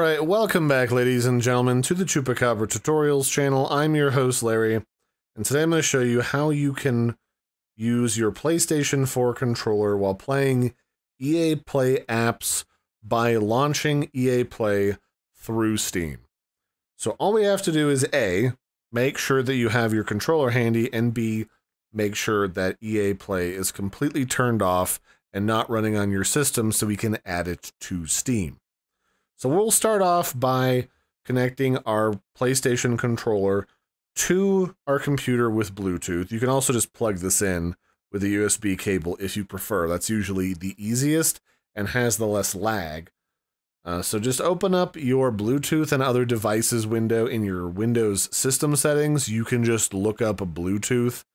Alright, welcome back, ladies and gentlemen, to the Chupacabra Tutorials channel. I'm your host, Larry, and today I'm going to show you how you can use your PlayStation 4 controller while playing EA Play apps by launching EA Play through Steam. So all we have to do is A, make sure that you have your controller handy, and B, make sure that EA Play is completely turned off and not running on your system so we can add it to Steam. So we'll start off by connecting our PlayStation controller to our computer with Bluetooth. You can also just plug this in with a USB cable if you prefer. That's usually the easiest and has the less lag. So just open up your Bluetooth and other devices window in your Windows system settings. You can just look up a Bluetooth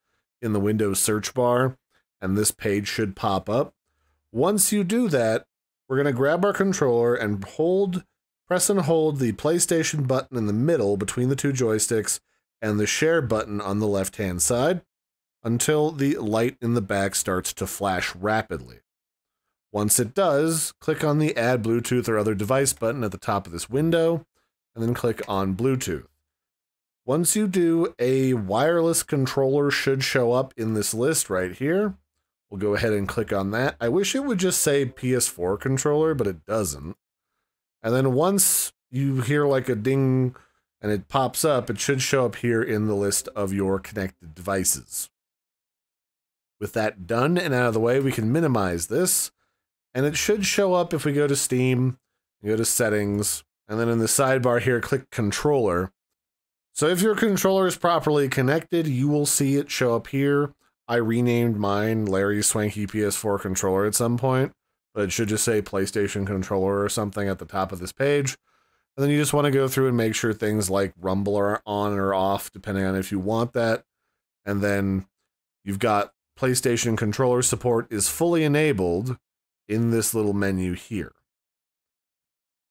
in the Windows search bar, and this page should pop up. Once you do that, we're going to grab our controller and press and hold the PlayStation button in the middle between the two joysticks and the share button on the left-hand side until the light in the back starts to flash rapidly. Once it does, click on the Add Bluetooth or Other Device button at the top of this window, and then click on Bluetooth. Once you do, a wireless controller should show up in this list right here. We'll go ahead and click on that. I wish it would just say PS4 controller, but it doesn't. And then once you hear like a ding and it pops up, it should show up here in the list of your connected devices. With that done and out of the way, we can minimize this. And it should show up if we go to Steam, go to Settings, and then in the sidebar here, click Controller. So if your controller is properly connected, you will see it show up here. I renamed mine Larry's Swanky PS4 controller at some point, but it should just say PlayStation controller or something at the top of this page. And then you just want to go through and make sure things like rumble are on or off, depending on if you want that. And then you've got PlayStation controller support is fully enabled in this little menu here.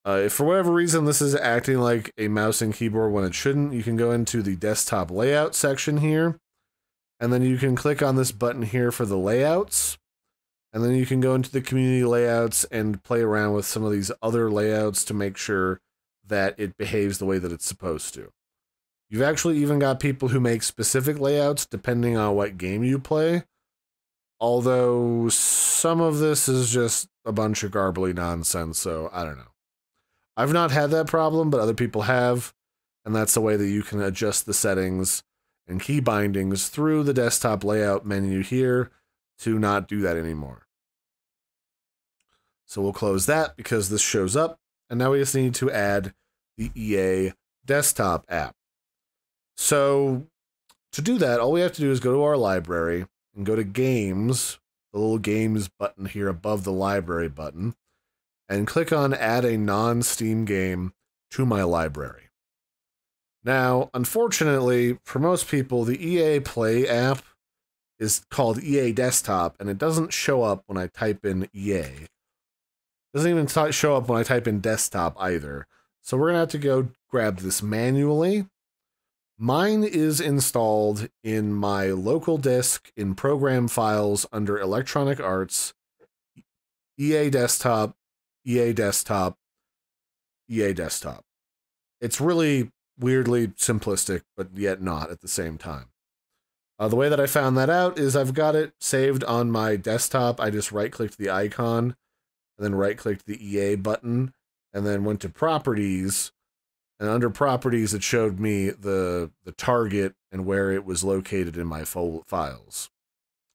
If for whatever reason this is acting like a mouse and keyboard when it shouldn't, you can go into the desktop layout section here. And then you can click on this button here for the layouts. And then you can go into the community layouts and play around with some of these other layouts to make sure that it behaves the way that it's supposed to. You've actually even got people who make specific layouts depending on what game you play. Although some of this is just a bunch of garbly nonsense, so I don't know. I've not had that problem, but other people have. And that's the way that you can adjust the settings and key bindings through the desktop layout menu here to not do that anymore. So we'll close that because this shows up, and now we just need to add the EA desktop app. So to do that, all we have to do is go to our library and go to Games, the little Games button here above the library button, and click on Add a non-Steam game to my library. Now, unfortunately, for most people, the EA Play app is called EA Desktop, and it doesn't show up when I type in EA. It doesn't even show up when I type in desktop either. So we're going to have to go grab this manually. Mine is installed in my local disk in Program Files under Electronic Arts, EA Desktop, EA Desktop, EA Desktop. It's really weirdly simplistic, but yet not at the same time. The way that I found that out is I've got it saved on my desktop. I just right-clicked the icon, and then right-clicked the EA button, and then went to Properties, and under Properties it showed me the target and where it was located in my files.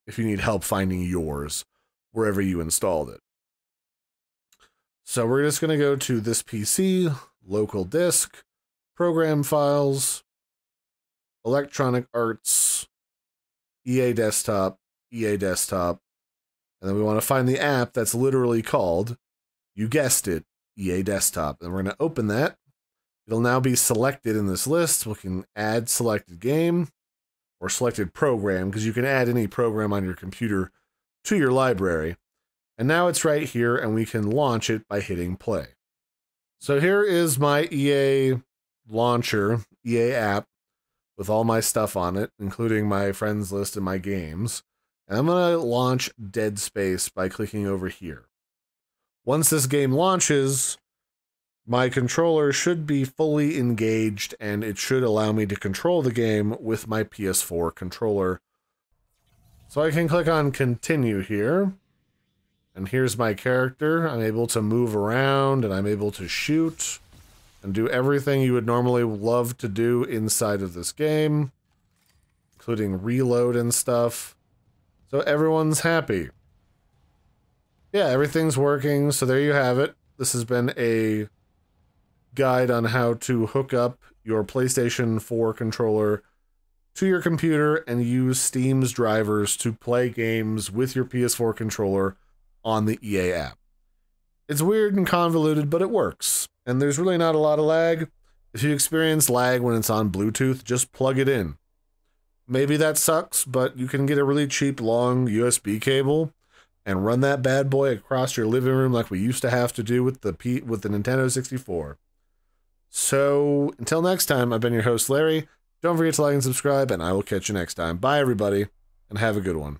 If you need help finding yours, wherever you installed it. So we're just going to go to this PC, Local Disk, Program Files, Electronic Arts, EA Desktop, EA Desktop, and then we want to find the app that's literally called, you guessed it, EA Desktop. And we're going to open that. It'll now be selected in this list. We can add selected game or selected program, because you can add any program on your computer to your library. And now it's right here, and we can launch it by hitting play. So here is my EA launcher, EA app, with all my stuff on it, including my friends list and my games. And I'm going to launch Dead Space by clicking over here. Once this game launches, my controller should be fully engaged and it should allow me to control the game with my PS4 controller. So I can click on continue here. And here's my character. I'm able to move around and I'm able to shoot and do everything you would normally love to do inside of this game, including reload and stuff. So everyone's happy. Yeah, everything's working. So there you have it. This has been a guide on how to hook up your PlayStation 4 controller to your computer and use Steam's drivers to play games with your PS4 controller on the EA app. It's weird and convoluted, but it works. And there's really not a lot of lag. If you experience lag when it's on Bluetooth, just plug it in. Maybe that sucks, but you can get a really cheap long USB cable and run that bad boy across your living room like we used to have to do with the Nintendo 64. So, until next time, I've been your host, Larry. Don't forget to like and subscribe, and I will catch you next time. Bye, everybody, and have a good one.